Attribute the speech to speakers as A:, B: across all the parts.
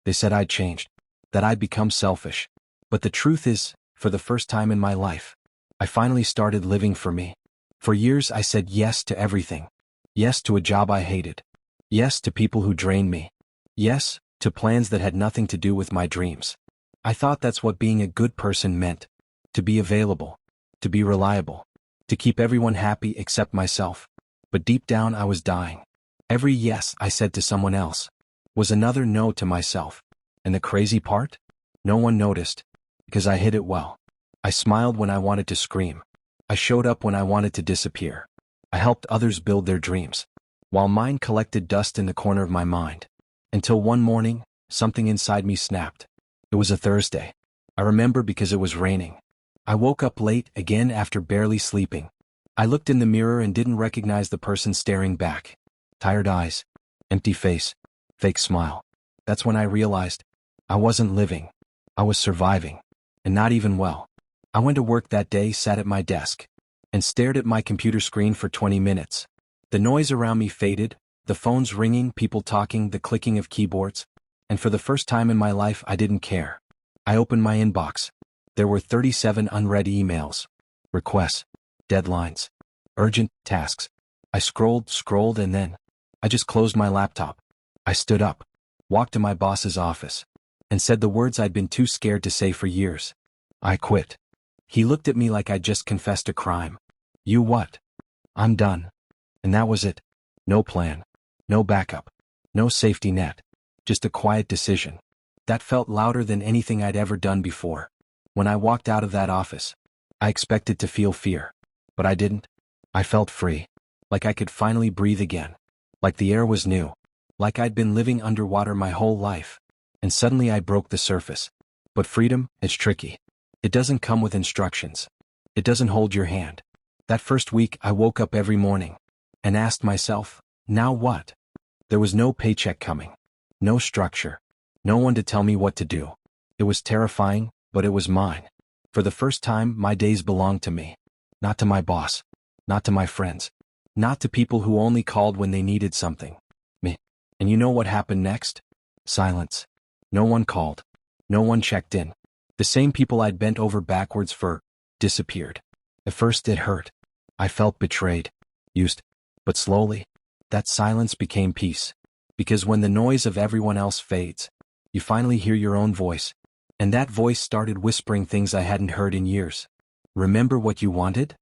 A: They said I'd changed, that I'd become selfish. But the truth is, for the first time in my life, I finally started living for me. For years I said yes to everything. Yes to a job I hated. Yes to people who drained me. Yes to plans that had nothing to do with my dreams. I thought that's what being a good person meant. To be available. To be reliable. To keep everyone happy except myself. But deep down I was dying. Every yes I said to someone else was another no to myself. And the crazy part? No one noticed, because I hid it well. I smiled when I wanted to scream. I showed up when I wanted to disappear. I helped others build their dreams, while mine collected dust in the corner of my mind. Until one morning, something inside me snapped. It was a Thursday. I remember because it was raining. I woke up late again after barely sleeping. I looked in the mirror and didn't recognize the person staring back. Tired eyes, empty face, fake smile. That's when I realized I wasn't living. I was surviving, and not even well. I went to work that day, sat at my desk, and stared at my computer screen for 20 minutes. The noise around me faded, the phones ringing, people talking, the clicking of keyboards, and for the first time in my life I didn't care. I opened my inbox. There were 37 unread emails, requests, deadlines, urgent tasks. I scrolled, and then I just closed my laptop. I stood up, walked to my boss's office, and said the words I'd been too scared to say for years. I quit. He looked at me like I'd just confessed a crime. You what? I'm done. And that was it. No plan. No backup. No safety net. Just a quiet decision. That felt louder than anything I'd ever done before. When I walked out of that office, I expected to feel fear. But I didn't. I felt free. Like I could finally breathe again. Like the air was new. Like I'd been living underwater my whole life. And suddenly I broke the surface. But freedom, it's tricky. It doesn't come with instructions. It doesn't hold your hand. That first week I woke up every morning and asked myself, now what? There was no paycheck coming. No structure. No one to tell me what to do. It was terrifying, but it was mine. For the first time, my days belonged to me. Not to my boss. Not to my friends. Not to people who only called when they needed something. Me. And you know what happened next? Silence. No one called. No one checked in. The same people I'd bent over backwards for disappeared. At first it hurt. I felt betrayed, used. But slowly, that silence became peace. Because when the noise of everyone else fades, you finally hear your own voice. And that voice started whispering things I hadn't heard in years. Remember what you wanted?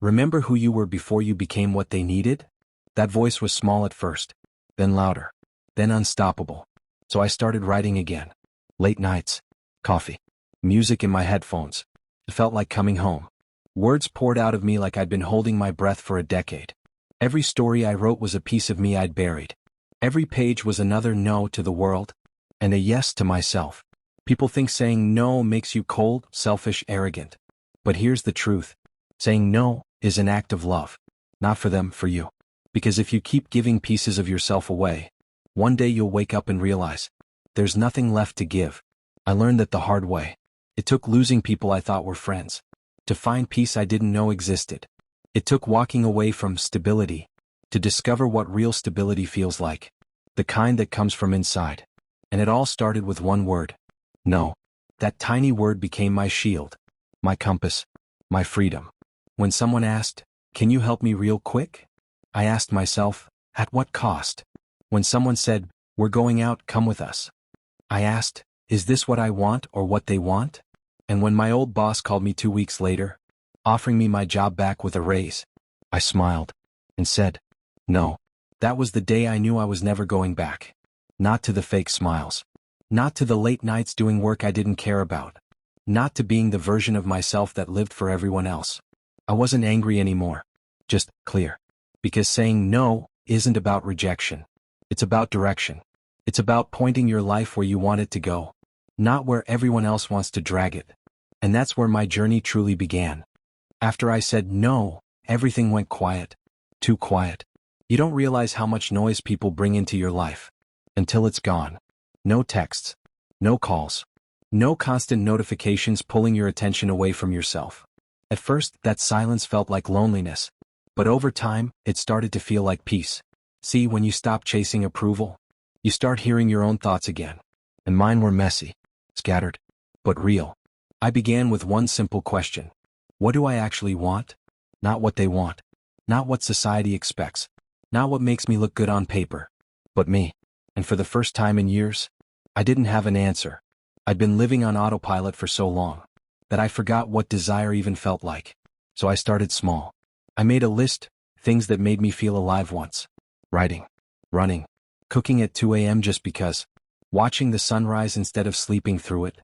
A: Remember who you were before you became what they needed? That voice was small at first, then louder, then unstoppable. So I started writing again. Late nights, coffee, music in my headphones. It felt like coming home. Words poured out of me like I'd been holding my breath for a decade. Every story I wrote was a piece of me I'd buried. Every page was another no to the world, and a yes to myself. People think saying no makes you cold, selfish, arrogant. But here's the truth. Saying no is an act of love. Not for them, for you. Because if you keep giving pieces of yourself away, one day you'll wake up and realize there's nothing left to give. I learned that the hard way. It took losing people I thought were friends to find peace I didn't know existed. It took walking away from stability to discover what real stability feels like. The kind that comes from inside. And it all started with one word. No. That tiny word became my shield, my compass, my freedom. When someone asked, "Can you help me real quick?" I asked myself, at what cost? When someone said, "We're going out, come with us," I asked, is this what I want or what they want? And when my old boss called me 2 weeks later, offering me my job back with a raise, I smiled and said, no. That was the day I knew I was never going back. Not to the fake smiles. Not to the late nights doing work I didn't care about. Not to being the version of myself that lived for everyone else. I wasn't angry anymore. Just clear. Because saying no isn't about rejection. It's about direction. It's about pointing your life where you want it to go, not where everyone else wants to drag it. And that's where my journey truly began. After I said no, everything went quiet. Too quiet. You don't realize how much noise people bring into your life until it's gone. No texts, no calls, no constant notifications pulling your attention away from yourself. At first, that silence felt like loneliness, but over time, it started to feel like peace. See, when you stop chasing approval, you start hearing your own thoughts again. and mine were messy, scattered, but real. I began with one simple question. What do I actually want? Not what they want. Not what society expects. Not what makes me look good on paper. But me. And for the first time in years, I didn't have an answer. I'd been living on autopilot for so long that I forgot what desire even felt like. So I started small. I made a list, things that made me feel alive once. Writing, running, cooking at 2 a.m. just because, watching the sunrise instead of sleeping through it.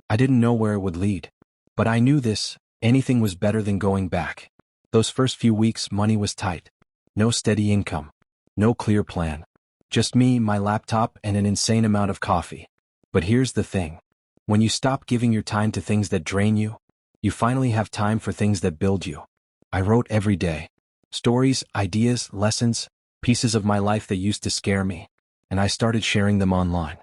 A: I didn't know where it would lead. But I knew this, anything was better than going back. Those first few weeks, money was tight. No steady income. No clear plan. Just me, my laptop, and an insane amount of coffee. But here's the thing. When you stop giving your time to things that drain you, you finally have time for things that build you. I wrote every day. Stories, ideas, lessons, pieces of my life that used to scare me. And I started sharing them online.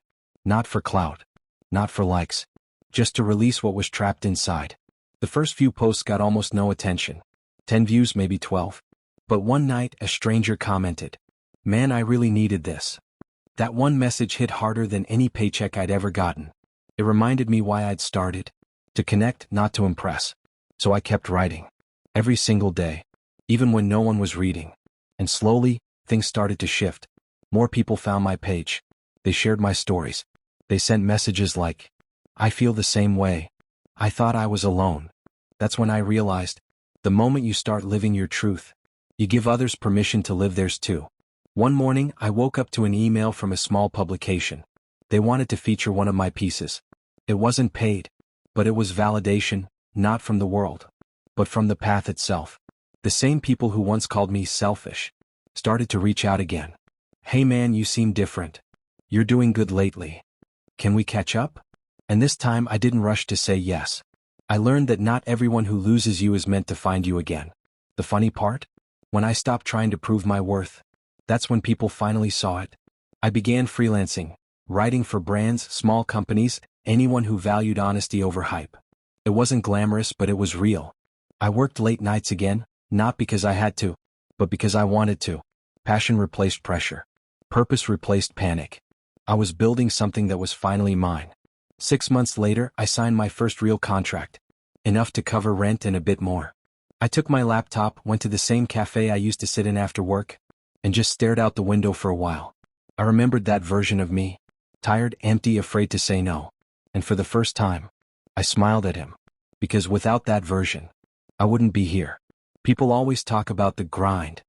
A: Not for clout. Not for likes. Just to release what was trapped inside. The first few posts got almost no attention. 10 views, maybe 12. But one night, a stranger commented, "Man, I really needed this." That one message hit harder than any paycheck I'd ever gotten. It reminded me why I'd started. To connect, not to impress. So I kept writing. Every single day. Even when no one was reading. And slowly, things started to shift. More people found my page. They shared my stories. They sent messages like, "I feel the same way. I thought I was alone." That's when I realized, the moment you start living your truth, you give others permission to live theirs too. One morning, I woke up to an email from a small publication. They wanted to feature one of my pieces. It wasn't paid, but it was validation, not from the world, but from the path itself. The same people who once called me selfish started to reach out again. "Hey man, you seem different. You're doing good lately. Can we catch up?" And this time I didn't rush to say yes. I learned that not everyone who loses you is meant to find you again. The funny part? When I stopped trying to prove my worth, that's when people finally saw it. I began freelancing, writing for brands, small companies, anyone who valued honesty over hype. It wasn't glamorous, but it was real. I worked late nights again, not because I had to, but because I wanted to. Passion replaced pressure. Purpose replaced panic. I was building something that was finally mine. 6 months later, I signed my first real contract. Enough to cover rent and a bit more. I took my laptop, went to the same cafe I used to sit in after work, and just stared out the window for a while. I remembered that version of me. Tired, empty, afraid to say no. And for the first time, I smiled at him. Because without that version, I wouldn't be here. People always talk about the grind.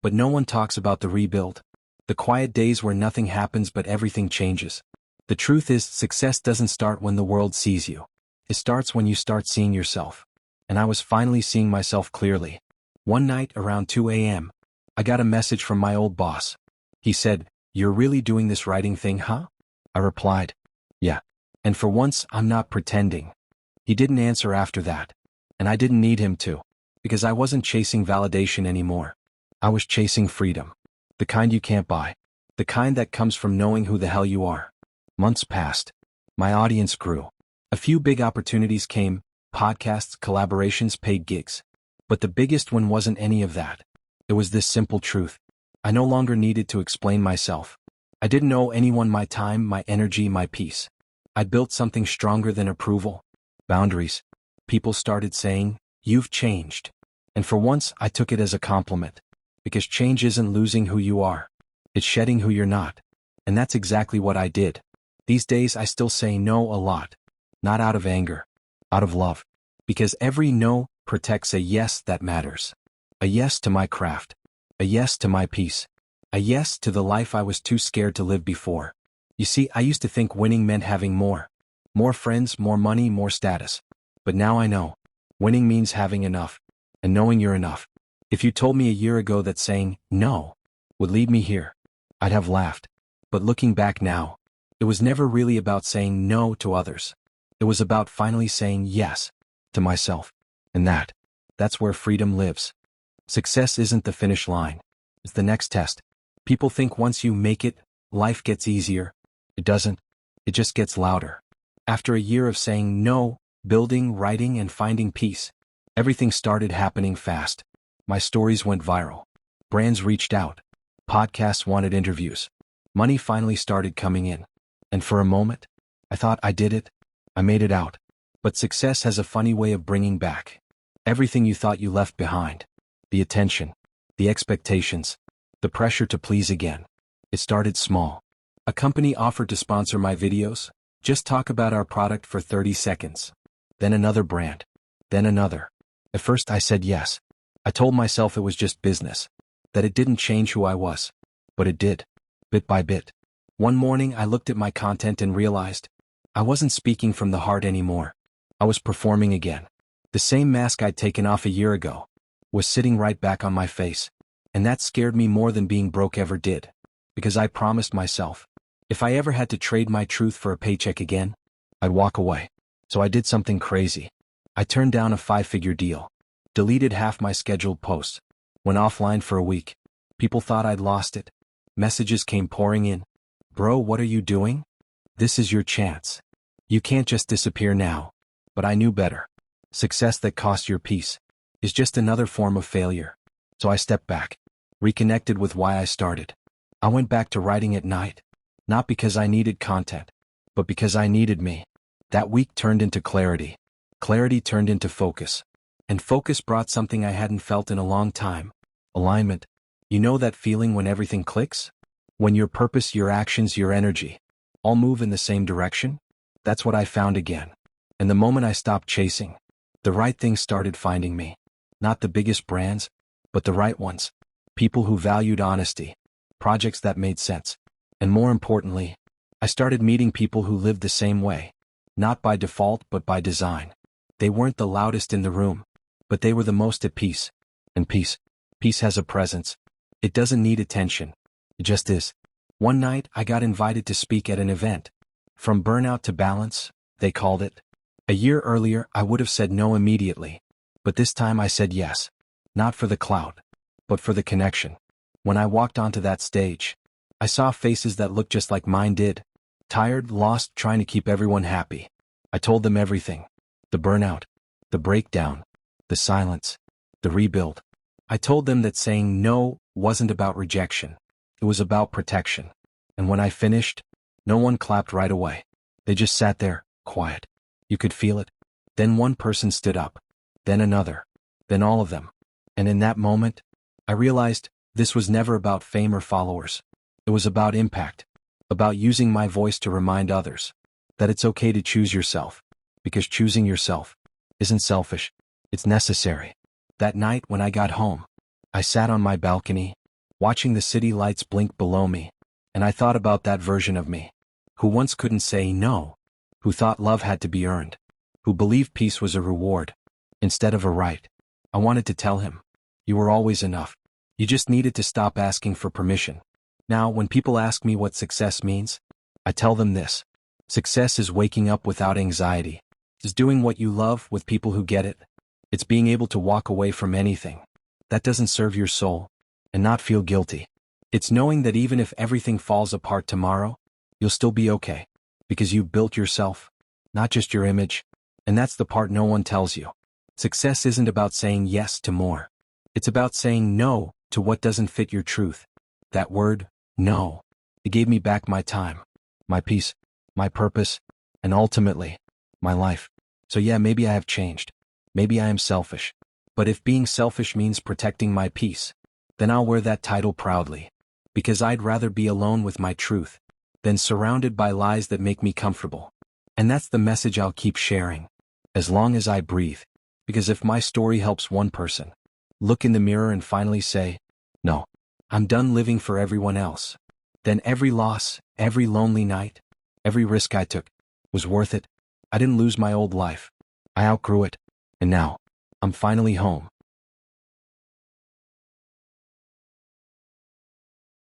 A: But no one talks about the rebuild. The quiet days where nothing happens but everything changes. The truth is, success doesn't start when the world sees you. It starts when you start seeing yourself. And I was finally seeing myself clearly. One night, around 2 a.m., I got a message from my old boss. He said, "You're really doing this writing thing, huh?" I replied, "Yeah. And for once, I'm not pretending." He didn't answer after that. And I didn't need him to. Because I wasn't chasing validation anymore. I was chasing freedom. The kind you can't buy. The kind that comes from knowing who the hell you are. Months passed. My audience grew. A few big opportunities came, podcasts, collaborations, paid gigs. But the biggest one wasn't any of that. It was this simple truth. I no longer needed to explain myself. I didn't owe anyone my time, my energy, my peace. I built something stronger than approval. Boundaries. People started saying, "You've changed." And for once, I took it as a compliment. Because change isn't losing who you are. It's shedding who you're not. And that's exactly what I did. These days I still say no a lot. Not out of anger. Out of love. Because every no protects a yes that matters. A yes to my craft. A yes to my peace. A yes to the life I was too scared to live before. You see, I used to think winning meant having more. More friends, more money, more status. But now I know. Winning means having enough. And knowing you're enough. If you told me a year ago that saying no would lead me here, I'd have laughed. But looking back now, it was never really about saying no to others. It was about finally saying yes to myself. And that's where freedom lives. Success isn't the finish line. It's the next test. People think once you make it, life gets easier. It doesn't. It just gets louder. After a year of saying no, building, writing, and finding peace, everything started happening fast. My stories went viral. Brands reached out. Podcasts wanted interviews. Money finally started coming in. And for a moment, I thought I did it. I made it out. But success has a funny way of bringing back everything you thought you left behind. The attention, the expectations, the pressure to please again. It started small. A company offered to sponsor my videos, just talk about our product for 30 seconds. Then another brand. Then another. At first I said yes. I told myself it was just business, that it didn't change who I was. But it did, bit by bit. One morning I looked at my content and realized I wasn't speaking from the heart anymore. I was performing again. The same mask I'd taken off a year ago was sitting right back on my face. And that scared me more than being broke ever did. Because I promised myself, if I ever had to trade my truth for a paycheck again, I'd walk away. So I did something crazy. I turned down a 5-figure deal, deleted half my scheduled posts, went offline for a week. People thought I'd lost it. Messages came pouring in. Bro, what are you doing? This is your chance. You can't just disappear now. But I knew better. Success that costs your peace is just another form of failure. So I stepped back, reconnected with why I started. I went back to writing at night, not because I needed content, but because I needed me. That week turned into clarity. Clarity turned into focus. And focus brought something I hadn't felt in a long time. Alignment. You know that feeling when everything clicks? When your purpose, your actions, your energy all move in the same direction? That's what I found again. And the moment I stopped chasing, the right things started finding me. Not the biggest brands, but the right ones. People who valued honesty. Projects that made sense. And more importantly, I started meeting people who lived the same way. Not by default, but by design. They weren't the loudest in the room, but they were the most at peace. And peace has a presence. It doesn't need attention. It just is. One night, I got invited to speak at an event. From burnout to balance, they called it. A year earlier, I would have said no immediately. But this time I said yes. Not for the clout, but for the connection. When I walked onto that stage, I saw faces that looked just like mine did. Tired, lost, trying to keep everyone happy. I told them everything. The burnout, the breakdown, the silence, the rebuild. I told them that saying no wasn't about rejection. It was about protection. And when I finished, no one clapped right away. They just sat there, quiet. You could feel it. Then one person stood up. Then another. Then all of them. And in that moment, I realized this was never about fame or followers. It was about impact. About using my voice to remind others that it's okay to choose yourself. Because choosing yourself isn't selfish. It's necessary. That night when I got home, I sat on my balcony, watching the city lights blink below me, and I thought about that version of me, who once couldn't say no, who thought love had to be earned, who believed peace was a reward, instead of a right. I wanted to tell him, you were always enough. You just needed to stop asking for permission. Now, when people ask me what success means, I tell them this. Success is waking up without anxiety. It's doing what you love with people who get it. It's being able to walk away from anything that doesn't serve your soul and not feel guilty. It's knowing that even if everything falls apart tomorrow, you'll still be okay because you've built yourself, not just your image. And that's the part no one tells you. Success isn't about saying yes to more. It's about saying no to what doesn't fit your truth. That word, no, it gave me back my time, my peace, my purpose, and ultimately, my life. So yeah, maybe I have changed. Maybe I am selfish. But if being selfish means protecting my peace, then I'll wear that title proudly. Because I'd rather be alone with my truth than surrounded by lies that make me comfortable. And that's the message I'll keep sharing, as long as I breathe. Because if my story helps one person look in the mirror and finally say, no, I'm done living for everyone else, then every loss, every lonely night, every risk I took was worth it. I didn't lose my old life. I outgrew it. And now, I'm finally home.